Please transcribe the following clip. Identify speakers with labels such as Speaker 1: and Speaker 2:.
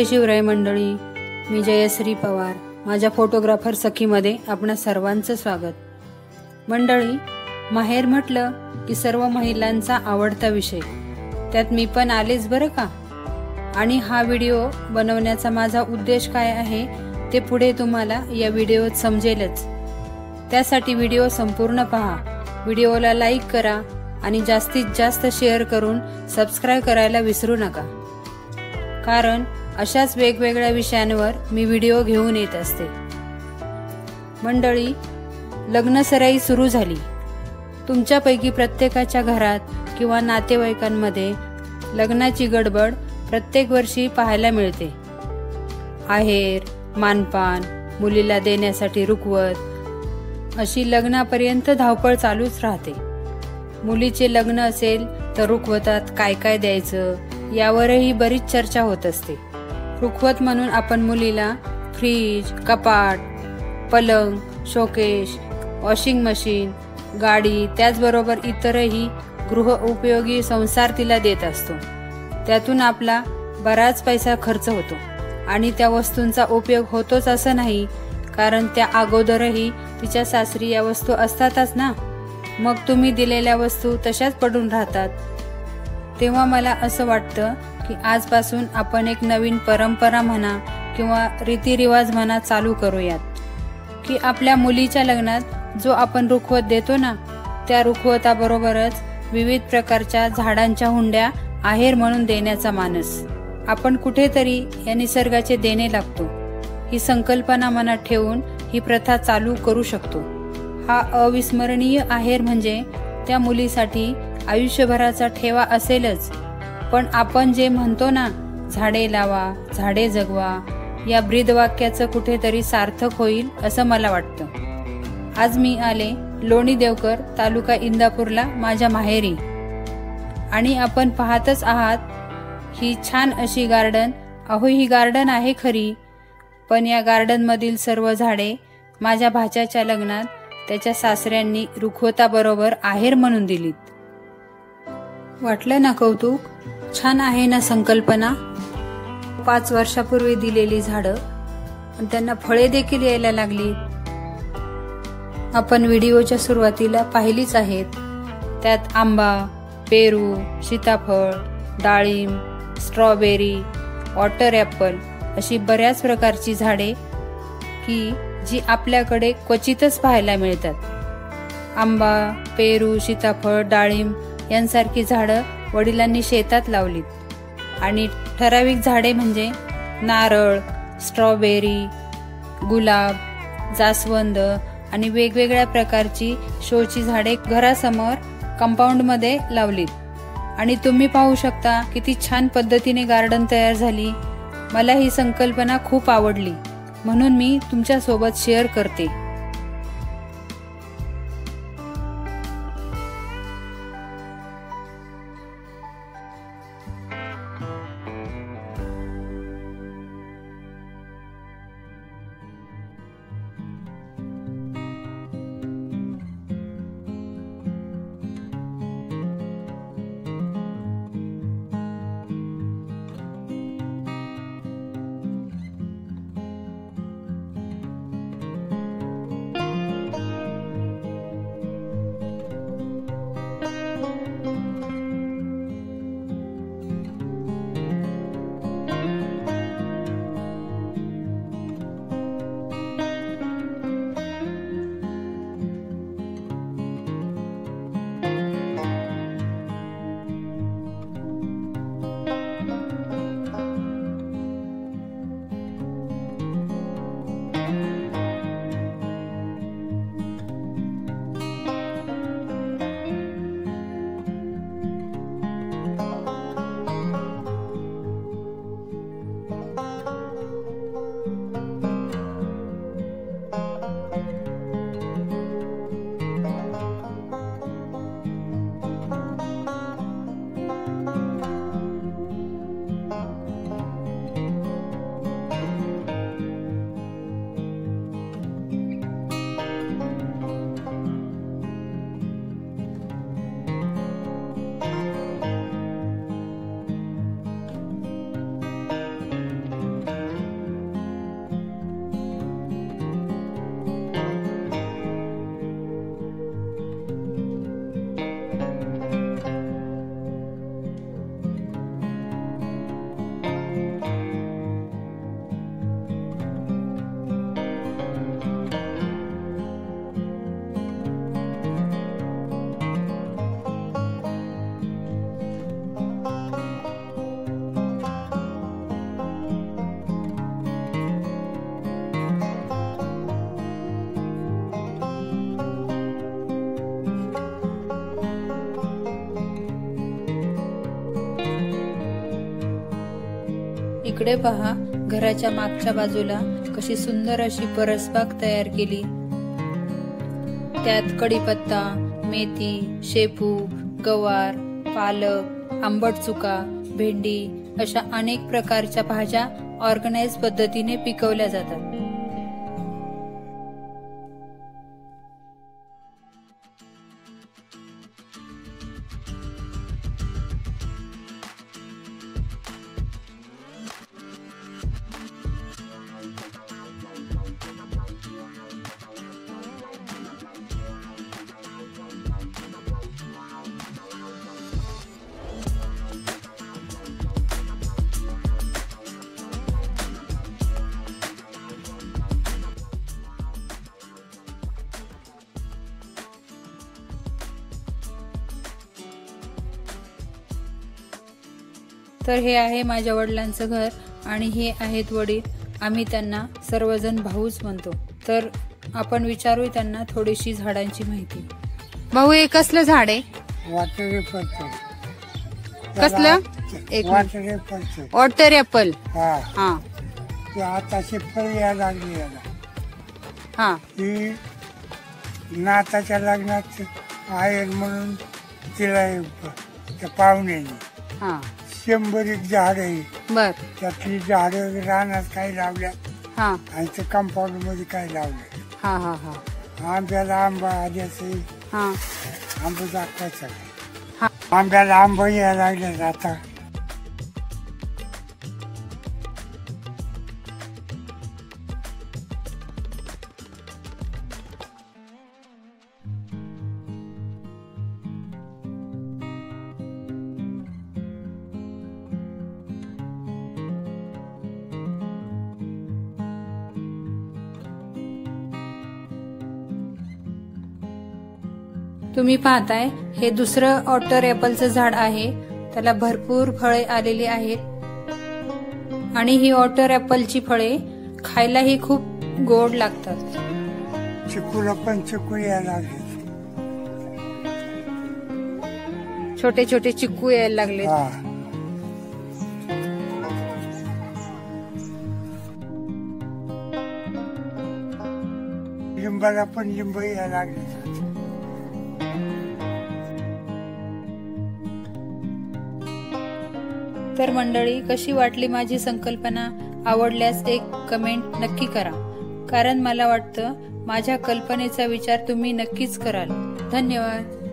Speaker 1: शिवराय मंडळी, मी जयश्री पवार. माझ्या फोटोग्राफर सखीमध्ये आपणा सर्वांचं स्वागत. मंडळी, माहेर म्हटलं की सर्व महिलांचा आवडता विषय, त्यात मी पण आलेच बरं का. आणि हा व्हिडिओ बनवण्याचा माझा उद्देश काय आहे ते पुढे तुम्हाला या व्हिडिओत समजेलच. त्यासाठी व्हिडिओ संपूर्ण पहा, व्हिडिओला लाईक करा आणि जास्तीत जास्त शेअर करून सबस्क्राईब करायला विसरू नका. कारण अशाच वेगवेगळ्या विषयांवर मी व्हिडिओ घेऊन येत असते. मंडळी, लग्नसराई सुरू झाली. तुमच्यापैकी प्रत्येकाच्या घरात किंवा नातेवाईकांमध्ये लग्नाची गडबड प्रत्येक वर्षी पाहायला मिळते. आहेर, मानपान, मुलीला देण्यासाठी रुखवत, अशी लग्नापर्यंत धावपळ चालूच राहते. मुलीचे लग्न असेल तर रुखवतात काय काय द्यायचं यावरही बरीच चर्चा होत असते. रुखवत म्हणून आपण मुलीला फ्रीज, कपाट, पलंग, शोकेश, वॉशिंग मशीन, गाडी, त्याचबरोबर इतरही गृह उपयोगी संसार तिला देत असतो. त्यातून आपला बराच पैसा खर्च होतो आणि त्या वस्तूंचा उपयोग होतोच असं नाही, कारण त्या अगोदरही तिच्या सासरी या वस्तू असतातच ना. मग तुम्ही दिलेल्या वस्तू तशाच पडून राहतात. तेव्हा मला असं वाटतं की आजपासून आपण एक नवीन परंपरा म्हणा किंवा रीतिरिवाज म्हणा चालू करूयात, की आपल्या मुलीच्या लग्नात जो आपण रुखवत देतो ना, त्या रुखवताबरोबरच विविध प्रकारच्या झाडांच्या हुंड्या आहेर म्हणून देण्याचा मानस आपण कुठेतरी या निसर्गाचे देणे लागतो, ही संकल्पना मनात ठेवून ही प्रथा चालू करू शकतो. हा अविस्मरणीय आहेर म्हणजे त्या मुलीसाठी आयुष्यभराचा ठेवा असेलच. पण आपण जे म्हणतो ना, झाडे लावा, झाडे जगवा, या ब्रीदवाक्याचं कुठेतरी सार्थक होईल असं मला वाटतं. आज मी आले लोणी देवकर, तालुका इंदापूरला, माझ्या माहेरी. आणि आपण पाहतच आहात ही छान अशी गार्डन. अहो, ही गार्डन आहे खरी, पण या गार्डनमधील सर्व झाडे माझ्या भाच्याच्या लग्नात त्याच्या सासऱ्यांनी रुखवताबरोबर आहेर म्हणून दिलीत. वाटलं ना कौतुक? छान आहे ना संकल्पना? 5 वर्षापूर्वी दिलेली झाडं आणि त्यांना फळे देखील यायला लागली. आपण व्हिडिओच्या सुरुवातीला पाहिलीच आहेत. त्यात आंबा, पेरू, सीताफळ, डाळिंब, स्ट्रॉबेरी, वॉटर ॲपल अशी बऱ्याच प्रकारची झाडे की जी आपल्याकडे क्वचितच पाहायला मिळतात. आंबा, पेरू, सीताफळ, डाळिंब यांसारखी झाडं वडिलांनी शेतात लावलीत. आणि ठराविक झाडे म्हणजे नारळ, स्ट्रॉबेरी, गुलाब, जास्वंद आणि वेगवेगळ्या प्रकारची शोची झाडे घरासमोर कंपाऊंडमध्ये लावलीत. आणि तुम्ही पाहू शकता किती छान पद्धतीने गार्डन तयार झाली. मला ही संकल्पना खूप आवडली, म्हणून मी तुमच्यासोबत शेअर करते. इकडे पहा, घराच्या मागच्या बाजूला कशी सुंदर अशी परसबाग तयार केली. त्यात कढीपत्ता, मेथी, शेपू, गवार, पालक, आंबट चुका, भेंडी अशा अनेक प्रकारच्या भाज्या ऑर्गनाइज पद्धतीने पिकवल्या जातात. तर हे आहे माझ्या वडिलांचं घर आणि हे आहेत वडील. आम्ही त्यांना सर्वजण भाऊच म्हणतो. तर आपण विचारू त्यांना थोडीशी झाडांची माहिती. भाऊ, हे कसलं झाड आहे?
Speaker 2: Water apple.
Speaker 1: कसलं?
Speaker 2: Water apple.
Speaker 1: Water apple.
Speaker 2: हा, ते आताचे फळ यायला लागले याला.
Speaker 1: हा,
Speaker 2: ही नाताच्या लग्नात आहे म्हणून तिला त्या पाहुण्याने
Speaker 1: हा,
Speaker 2: 100 झाड आहे.
Speaker 1: बर.
Speaker 2: त्यातली झाड रानात काही लावल्या
Speaker 1: हा,
Speaker 2: आणि ते कंपाऊंड मध्ये काही लावले.
Speaker 1: हा, हा, हा,
Speaker 2: आंब्याला आंबा आल्याचे
Speaker 1: हा,
Speaker 2: आंबा दाखवायचा.
Speaker 1: हा.
Speaker 2: आंब्याला आंबा यायला लागले आता.
Speaker 1: तुम्ही पाहताय हे दुसरं वॉटर ऍपलचं झाड आहे. त्याला भरपूर फळे आलेली आहेत आणि ही वॉटर ऍपलची फळे खायलाही खूप गोड लागतात.
Speaker 2: चिकूला पण चिकू यायला लागले.
Speaker 1: छोटे छोटे चिक्कू यायला लागले.
Speaker 2: लिंबाला पण लिंब यायला लागले.
Speaker 1: तर मंडळी, कशी वाटली माझी संकल्पना? आवडल्यास एक कमेंट नक्की करा, कारण मला वाटतं माझ्या कल्पनेचा विचार तुम्ही नक्कीच कराल. धन्यवाद.